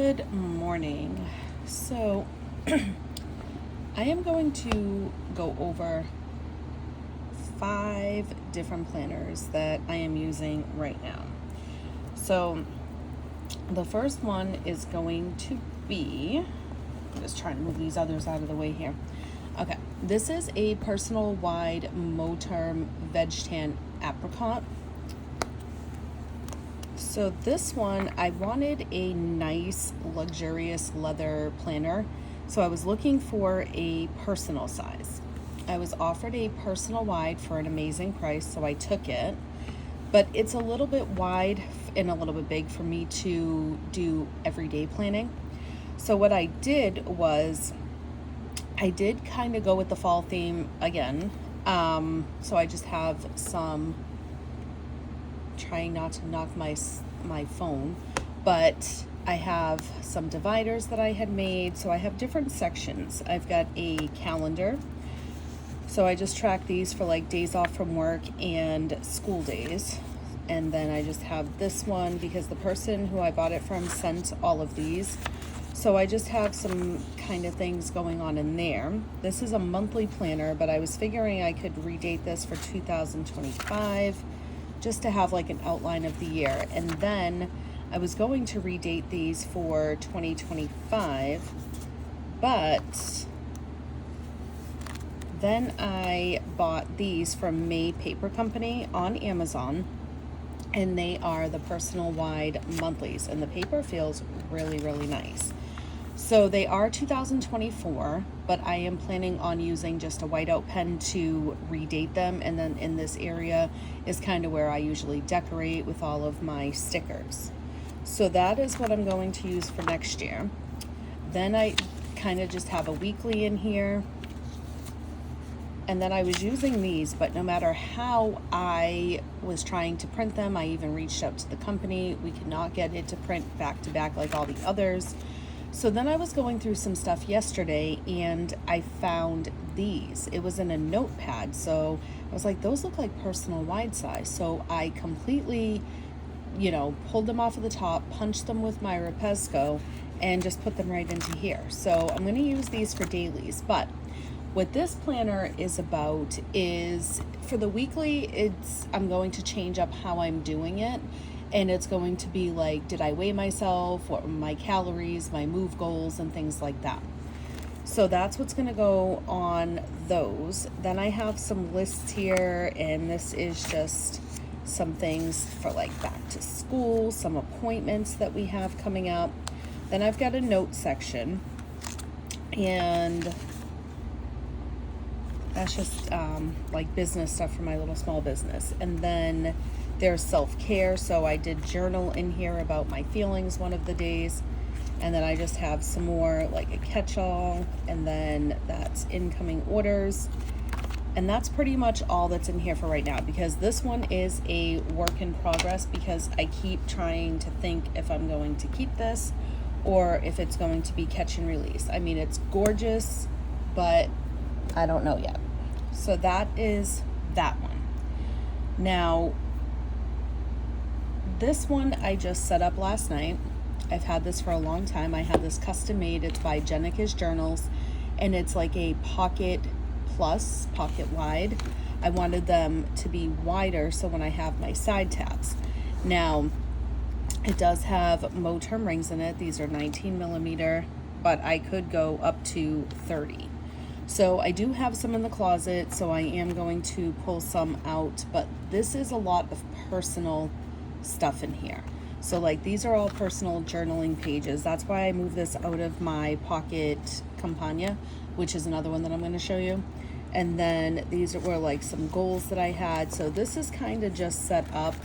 Good morning. So I am going to go over 5 different planners that I am using right now. So the first one is going to be, I'm just trying to move these others out of the way here. Okay, this is a personal wide Moterm Veg Tan Apricot. So this one, I wanted a nice, luxurious leather planner. So I was looking for a personal size. I was offered a personal wide for an amazing price, so I took it. But it's a little bit wide and a little bit big for me to do everyday planning. So what I did was, I did kind of go with the fall theme again. So I just have some, trying not to knock my phone, but I have some dividers that I had made. So I have different sections. I've got a calendar. So I just track these for like days off from work and school days. And then I just have this one because the person who I bought it from sent all of these. So I just have some kind of things going on in there. This is a monthly planner, but I was figuring I could redate this for 2025 just to have like an outline of the year. And then I was going to redate these for 2025, but then I bought these from May Paper Company on Amazon, and they are the personal wide monthlies, and the paper feels really, really nice. So they are 2024, but I am planning on using just a whiteout pen to redate them. And then in this area is kind of where I usually decorate with all of my stickers. So that is what I'm going to use for next year. Then I kind of just have a weekly in here. And then I was using these, but no matter how I was trying to print them, I even reached out to the company. We could not get it to print back to back like all the others. So then I was going through some stuff yesterday and I found these. It was in a notepad. So I was like, those look like personal wide size. So I completely, pulled them off of the top, punched them with my Rapesco, and just put them right into here. So I'm going to use these for dailies. But what this planner is about is for the weekly, I'm going to change up how I'm doing it. And it's going to be like, did I weigh myself? What were my calories, my move goals, and things like that. So that's what's going to go on those. Then I have some lists here, and this is just some things for like back to school, some appointments that we have coming up. Then I've got a note section, and that's just like business stuff for my little small business. And then there's self-care, so I did journal in here about my feelings one of the days. And then I just have some more like a catch-all, and then that's incoming orders. And that's pretty much all that's in here for right now, because this one is a work in progress, because I keep trying to think if I'm going to keep this or if it's going to be catch and release. I mean, it's gorgeous, but I don't know yet. So that is that one. Now, this one I just set up last night. I've had this for a long time. I have this custom made. It's by Jenica's Journals, and it's like a pocket plus, pocket wide. I wanted them to be wider so when I have my side tabs. Now, it does have Moterm rings in it. These are 19 millimeter, but I could go up to 30. So I do have some in the closet, so I am going to pull some out, but this is a lot of personal stuff in here. So like these are all personal journaling pages. That's why I moved this out of my Pocket Campagna, which is another one that I'm going to show you. And then these were like some goals that I had. So this is kind of just set up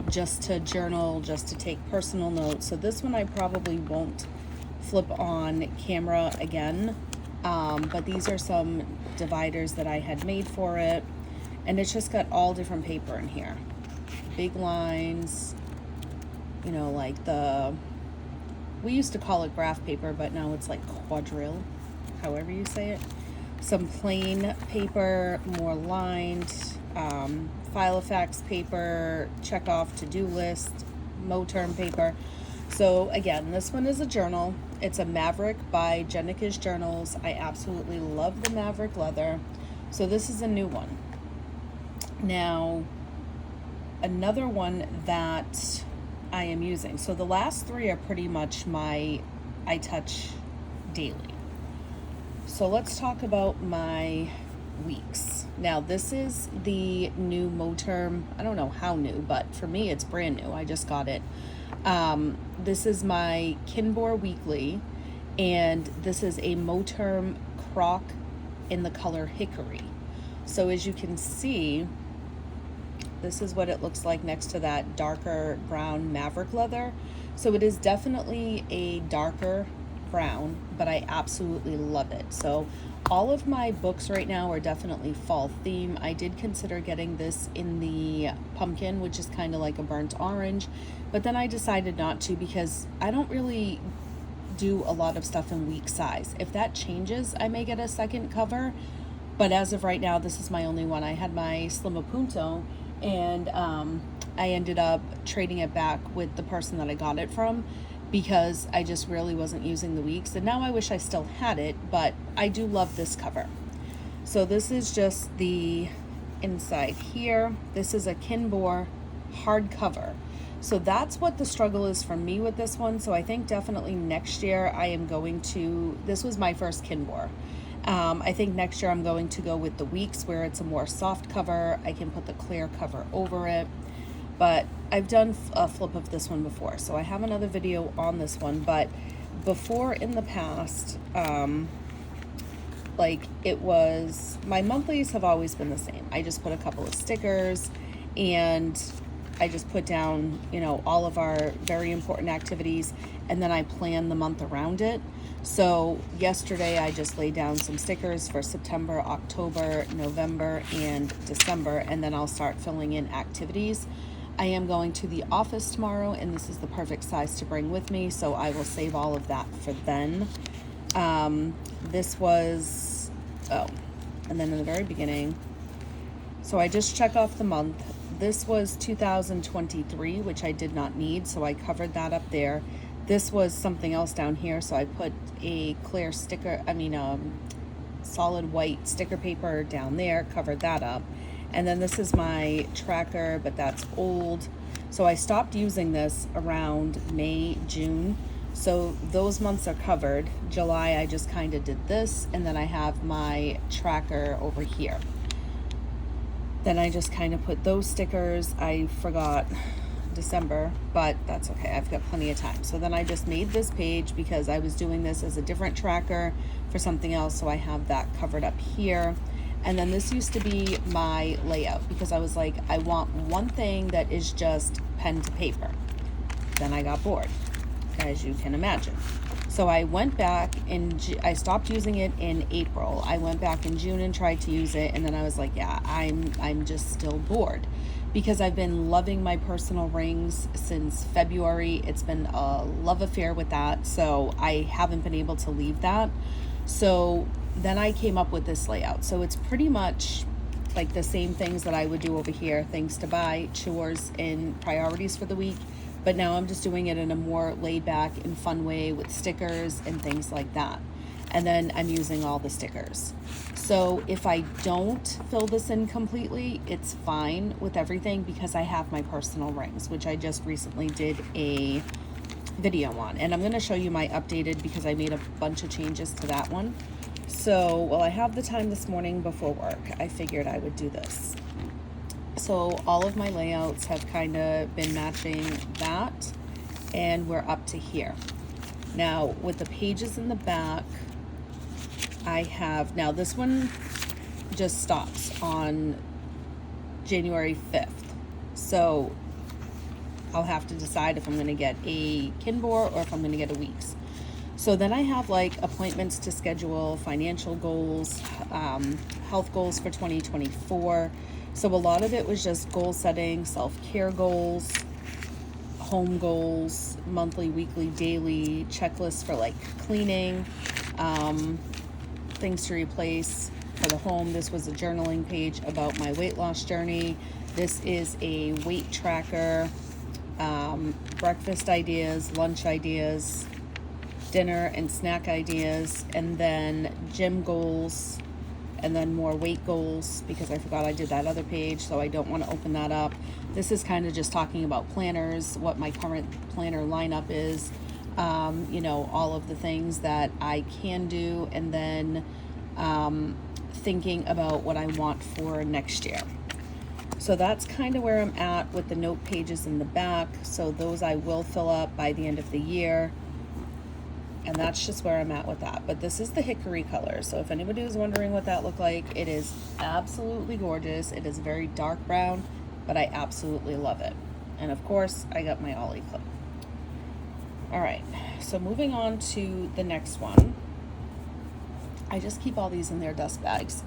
just to journal, just to take personal notes. So this one I probably won't flip on camera again. But these are some dividers that I had made for it. And it's just got all different paper in here. Big lines, like we used to call it graph paper, but now it's like quadrille, however you say it. Some plain paper, more lined, file effects paper, check off to-do list, Moterm paper. So again, this one is a journal. It's a Maverick by Jenica's Journals. I absolutely love the Maverick leather. So this is a new one. Now, another one that I am using. So the last three are pretty much my I touch daily. So let's talk about my weeks. Now this is the new Moterm. I don't know how new, but for me it's brand new. I just got it. This is my Kinbor Weekly, and this is a Moterm Croc in the color Hickory. So as you can see, this is what it looks like next to that darker brown Maverick leather. So it is definitely a darker brown, but I absolutely love it. So all of my books right now are definitely fall theme. I did consider getting this in the pumpkin, which is kind of like a burnt orange, but then I decided not to because I don't really do a lot of stuff in week size. If that changes, I may get a second cover, but as of right now, this is my only one. I had my Slim Punto, and I ended up trading it back with the person that I got it from because I just really wasn't using the weeks, and now I wish I still had it, but I do love this cover. So this is just the inside here. This is a Kinbor hardcover. So that's what the struggle is for me with this one. So I think definitely next year I am going to, this was my first Kinbor. I think next year I'm going to go with the weeks where it's a more soft cover. I can put the clear cover over it. But I've done a flip of this one before, so I have another video on this one. But before, in the past, like it was, my monthlies have always been the same. I just put a couple of stickers and I just put down, you know, all of our very important activities, and then I plan the month around it. So yesterday I just laid down some stickers for September, October, November, and December, and then I'll start filling in activities. I am going to the office tomorrow, and this is the perfect size to bring with me, so I will save all of that for then. This was, oh, and then in the very beginning, so I just check off the month. This was 2023, which I did not need, so I covered that up there. This was something else down here, so I put a clear sticker, solid white sticker paper down there, covered that up. And then this is my tracker, but that's old. So I stopped using this around May, June. So those months are covered. July, I just kind of did this, and then I have my tracker over here. Then I just kind of put those stickers. I forgot December, but that's okay. I've got plenty of time. So then I just made this page because I was doing this as a different tracker for something else. So I have that covered up here. And then this used to be my layout because I was like, I want one thing that is just pen to paper. Then I got bored, as you can imagine. So I went back and I stopped using it in April. I went back in June and tried to use it, and then I was like, yeah, I'm just still bored because I've been loving my personal rings since February. It's been a love affair with that, so I haven't been able to leave that. So then I came up with this layout. So it's pretty much like the same things that I would do over here, things to buy, chores, and priorities for the week. But now I'm just doing it in a more laid back and fun way with stickers and things like that. And then I'm using all the stickers. So if I don't fill this in completely, it's fine with everything because I have my personal rings, which I just recently did a video on. And I'm going to show you my updated because I made a bunch of changes to that one. So while I have the time this morning before work, I figured I would do this. So all of my layouts have kind of been matching that, and we're up to here. Now with the pages in the back, I have, now this one just stops on January 5th. So I'll have to decide if I'm going to get a Kinbor or if I'm going to get a Weeks. So then I have like appointments to schedule, financial goals, health goals for 2024. So a lot of it was just goal setting, self-care goals, home goals, monthly, weekly, daily, checklists for like cleaning, things to replace for the home. This was a journaling page about my weight loss journey. This is a weight tracker. breakfast ideas, lunch ideas, dinner and snack ideas, and then gym goals, and then more weight goals, because I forgot I did that other page, so I don't want to open that up. This is kind of just talking about planners, what my current planner lineup is, you know, all of the things that I can do, and then thinking about what I want for next year. So that's kind of where I'm at with the note pages in the back. So those I will fill up by the end of the year. And that's just where I'm at with that. But this is the hickory color. So if anybody was wondering what that looked like, it is absolutely gorgeous. It is very dark brown, but I absolutely love it. And of course, I got my ollie clip. All right, so moving on to the next one. I just keep all these in their dust bags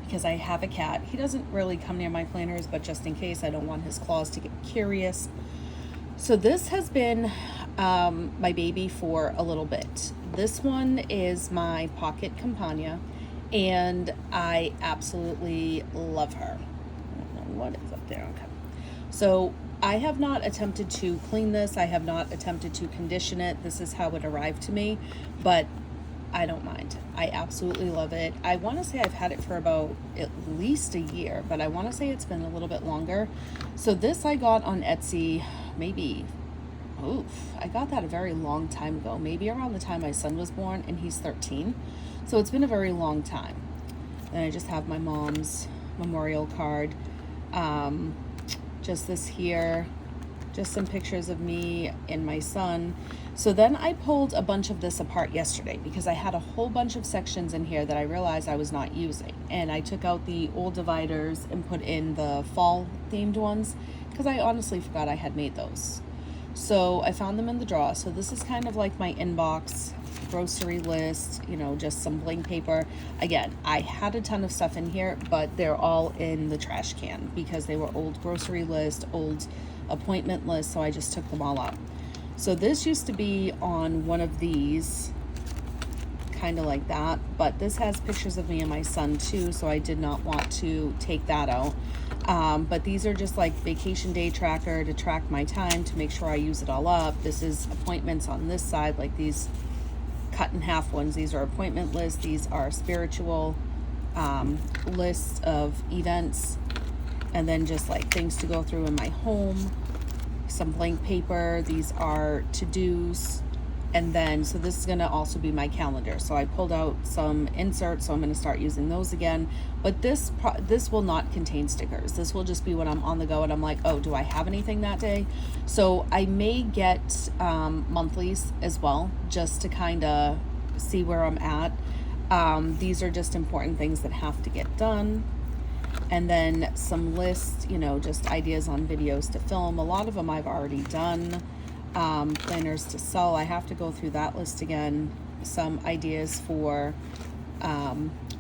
because I have a cat. He doesn't really come near my planners, but just in case, I don't want his claws to get curious. So this has been my baby for a little bit. This one is my pocket compania, and I absolutely love her. I don't know what is up there. Okay. So I have not attempted to clean this. I have not attempted to condition it. This is how it arrived to me, but I don't mind. I absolutely love it. I want to say I've had it for about at least a year, but I want to say it's been a little bit longer. So this I got on Etsy, maybe, I got that a very long time ago, maybe around the time my son was born, and he's 13. So it's been a very long time. And I just have my mom's memorial card. Just this here, just some pictures of me and my son. So then I pulled a bunch of this apart yesterday because I had a whole bunch of sections in here that I realized I was not using. And I took out the old dividers and put in the fall themed ones because I honestly forgot I had made those. So I found them in the drawer. So this is kind of like my inbox grocery list, you know, just some blank paper. Again, I had a ton of stuff in here, but they're all in the trash can because they were old grocery list, old appointment list, so I just took them all out. So this used to be on one of these, kind of like that, but this has pictures of me and my son too, so I did not want to take that out. But these are just like vacation day tracker to track my time to make sure I use it all up. This is appointments on this side, like these cut in half ones. These are appointment lists. These are spiritual lists of events, and then just like things to go through in my home, some blank paper. These are to-dos. And then, so this is going to also be my calendar. So I pulled out some inserts, so I'm going to start using those again. But this will not contain stickers. This will just be when I'm on the go and I'm like, oh, do I have anything that day? So I may get monthlies as well, just to kind of see where I'm at. These are just important things that have to get done. And then some lists, you know, just ideas on videos to film. A lot of them I've already done. Planners to sell. I have to go through that list again. Some ideas for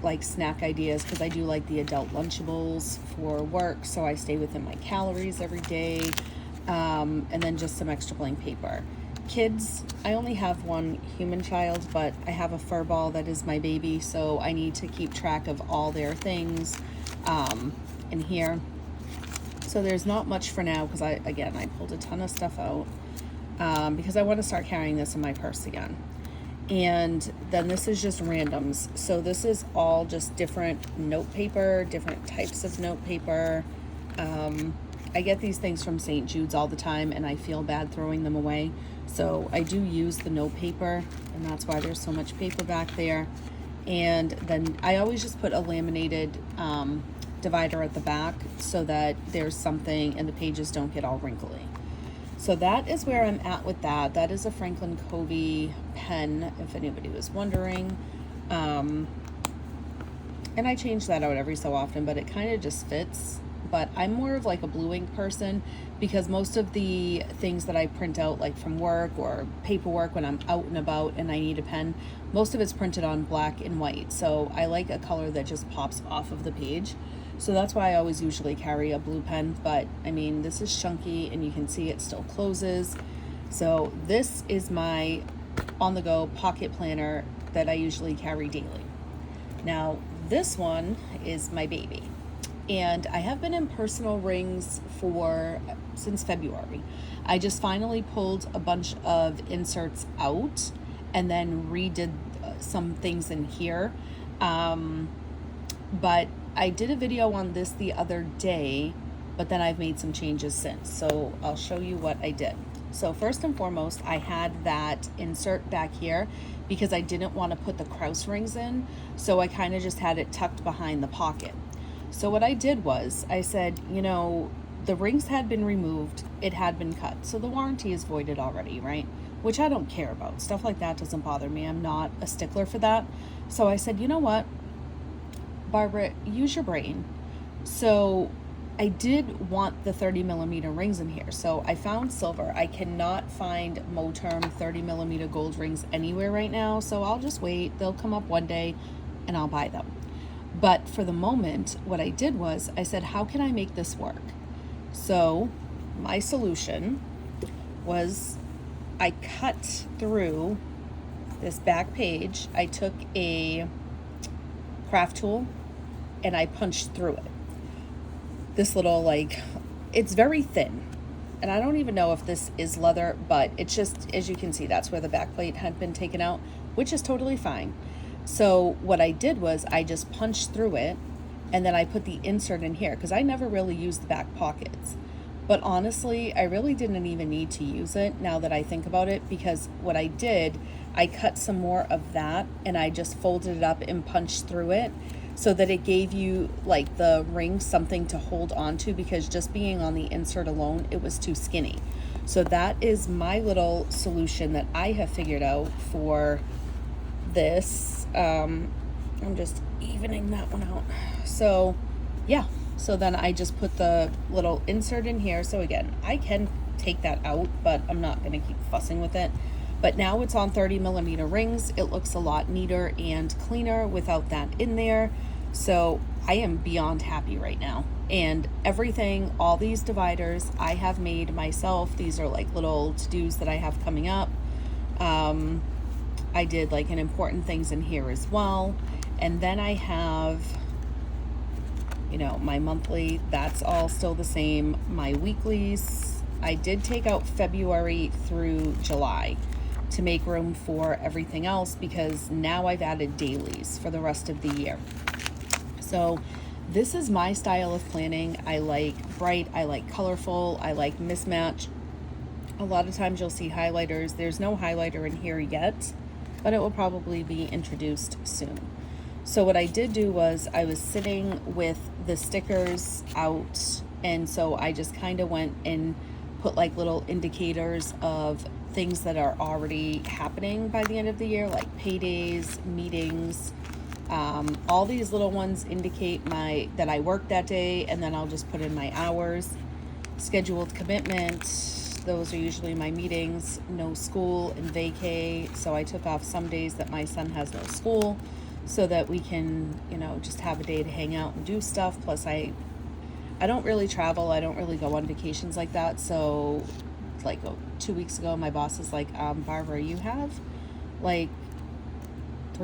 like snack ideas, because I do like the adult Lunchables for work, so I stay within my calories every day. And then just some extra blank paper. Kids, I only have one human child, but I have a fur ball that is my baby, so I need to keep track of all their things in here. So there's not much for now because I pulled a ton of stuff out. Because I want to start carrying this in my purse again. And then this is just randoms. So this is all just different note paper, different types of note paper. I get these things from St. Jude's all the time, and I feel bad throwing them away. So I do use the note paper, and that's why there's so much paper back there. And then I always just put a laminated divider at the back so that there's something and the pages don't get all wrinkly. So that is where I'm at with that. That is a Franklin Covey pen, if anybody was wondering. And I change that out every so often, but it kind of just fits. But I'm more of like a blue ink person because most of the things that I print out, like from work or paperwork when I'm out and about and I need a pen, most of it's printed on black and white. So I like a color that just pops off of the page. So that's why I always usually carry a blue pen, but I mean, this is chunky and you can see it still closes. So this is my on-the-go pocket planner that I usually carry daily. Now, this one is my baby. And I have been in personal rings since February. I just finally pulled a bunch of inserts out and then redid some things in here. But I did a video on this the other day, but then I've made some changes since. So I'll show you what I did. So first and foremost, I had that insert back here because I didn't want to put the Krause rings in. So I kind of just had it tucked behind the pocket. So what I did was I said, the rings had been removed, it had been cut. So the warranty is voided already, right? Which I don't care about. Stuff like that doesn't bother me. I'm not a stickler for that. So I said, you know what, Barbara, use your brain. So I did want the 30 millimeter rings in here. So I found silver. I cannot find Moterm 30 millimeter gold rings anywhere right now. So I'll just wait. They'll come up one day and I'll buy them. But for the moment, what I did was I said, how can I make this work? So my solution was I cut through this back page. I took a craft tool and I punched through it. This little, it's very thin. And I don't even know if this is leather, but it's just, as you can see, that's where the back plate had been taken out, which is totally fine. So what I did was I just punched through it and then I put the insert in here because I never really used the back pockets. But honestly, I really didn't even need to use it now that I think about it, because what I did, I cut some more of that and I just folded it up and punched through it so that it gave you the ring something to hold on to, because just being on the insert alone, it was too skinny. So that is my little solution that I have figured out for this. I'm just evening that one out. So yeah, so then I just put the little insert in here. So again, I can take that out, but I'm not going to keep fussing with it. But now it's on 30 millimeter rings. It looks a lot neater and cleaner without that in there. So I am beyond happy right now. And everything, all these dividers I have made myself. These are little to-dos that I have coming up. I did an important things in here as well. And then I have, my monthly, that's all still the same. My weeklies, I did take out February through July to make room for everything else, because now I've added dailies for the rest of the year. So this is my style of planning. I like bright, I like colorful, I like mismatch. A lot of times you'll see highlighters. There's no highlighter in here yet, but it will probably be introduced soon. So what I did do was I was sitting with the stickers out, and so I just kind of went and put little indicators of things that are already happening by the end of the year, like paydays, meetings. All these little ones indicate that I worked that day, and then I'll just put in my hours. Scheduled commitment, those are usually my meetings. No school and vacay, so I took off some days that my son has no school so that we can, just have a day to hang out and do stuff. Plus I don't really travel. I don't really go on vacations like that. So 2 weeks ago, my boss is like, Barbara, you have 3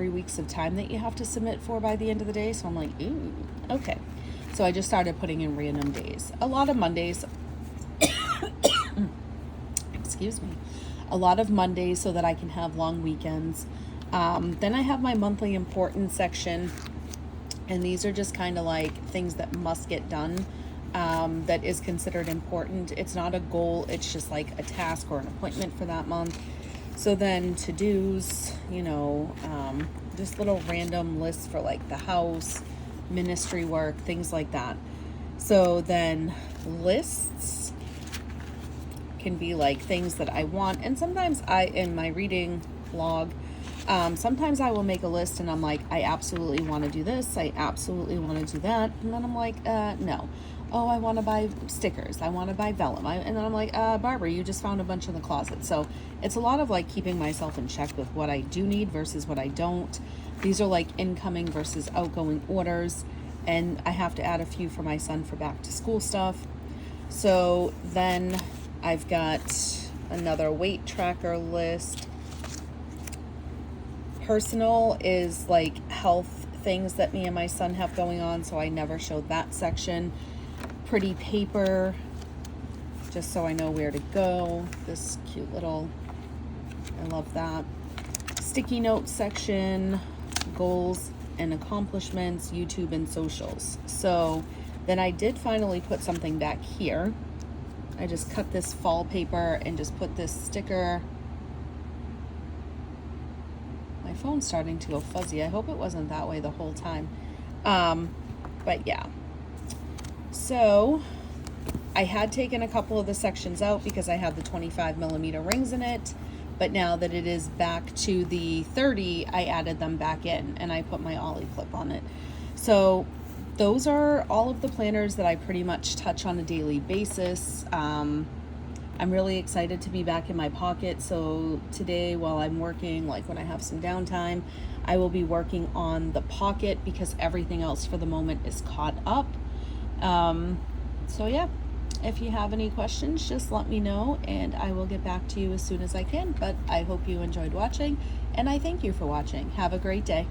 weeks of time that you have to submit for by the end of the day. So I'm like, ooh, okay. So I just started putting in random days. A lot of Mondays. Excuse me. A lot of Mondays so that I can have long weekends. Then I have my monthly important section. And these are just kind of things that must get done. That is considered important. It's not a goal. It's just a task or an appointment for that month. So then to-dos, just little random lists for the house, ministry work, things like that. So then lists can be things that I want. And sometimes in my reading log, sometimes I will make a list and I'm like, I absolutely want to do this. I absolutely want to do that. And then I'm like, no. Oh, I want to buy stickers. I want to buy vellum. And then I'm like, Barbara, you just found a bunch in the closet. So it's a lot of keeping myself in check with what I do need versus what I don't. These are incoming versus outgoing orders. And I have to add a few for my son for back to school stuff. So then I've got another weight tracker list. Personal is health things that me and my son have going on, so I never showed that section. Pretty paper, just so I know where to go. This cute little, I love that. Sticky notes section, goals and accomplishments, YouTube and socials. So then I did finally put something back here. I just cut this fall paper and just put this sticker. My phone's starting to go fuzzy. I hope it wasn't that way the whole time. But yeah. So I had taken a couple of the sections out because I had the 25mm rings in it. But now that it is back to the 30, I added them back in and I put my ollie clip on it. So those are all of the planners that I pretty much touch on a daily basis. I'm really excited to be back in my pocket. So today while I'm working, like when I have some downtime, I will be working on the pocket because everything else for the moment is caught up. So yeah. If you have any questions, just let me know and I will get back to you as soon as I can. But I hope you enjoyed watching and I thank you for watching. Have a great day.